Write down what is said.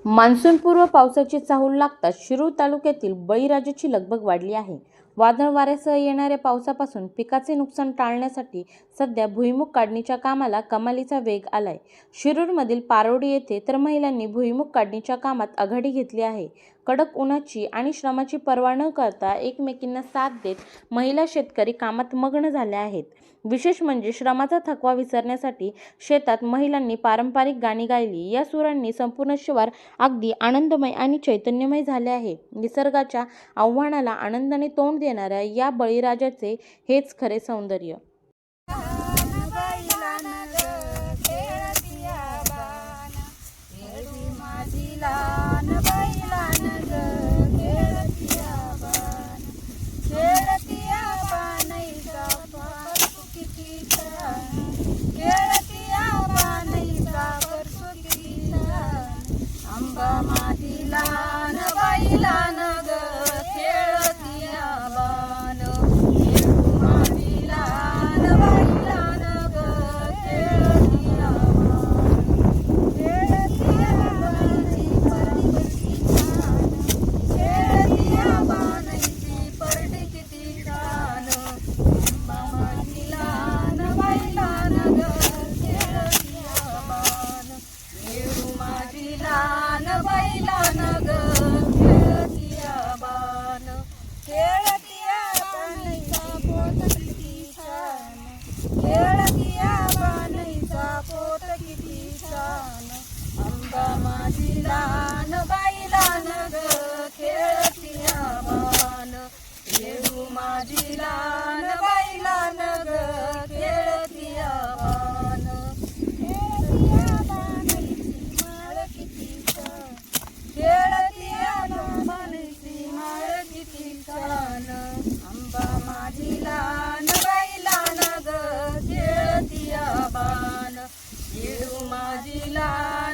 मान्सूनपूर्व पावसाची चाहूल लागताच शिरूर तालुक्यातील बळीराजाची लगबग वाढली आहे. वादळ वाऱ्यासह येणाऱ्या पावसापासून पिकाचे नुकसान टाळण्यासाठी सध्या भुईमूग काढणीच्या कामाला कमालीचा वेग आलाय. शिरूरमधील पारोडी येथे तर महिलांनी भुईमूग काढणीच्या कामात आघाडी घेतली आहे. कडक उन्हाची आणि श्रमाची पर्वा न करता एकमेकींना साथ देत महिला शेतकरी कामात मग्न झाल्या आहेत. विशेष म्हणजे श्रमाचा थकवा विसरण्यासाठी शेतात महिलांनी पारंपरिक गाणी गायली. या सुरांनी संपूर्ण शिवार अगदी आनंदमय आणि चैतन्यमय झाले आहे. निसर्गाच्या आव्हानाला आनंदाने तोंड देणाऱ्या या बळीराजाचे हेच खरे सौंदर्य. अंबा माझी लहान बाई लहान ग खेळती बाण, येडू माझी लहान बाई लहान ग खेळती बाण, माळ किती छान, खेळती बाणाची माळ किती छान. अंबा माझी लहान बाई लहान ग खेळती बाण, येडू माझी लहान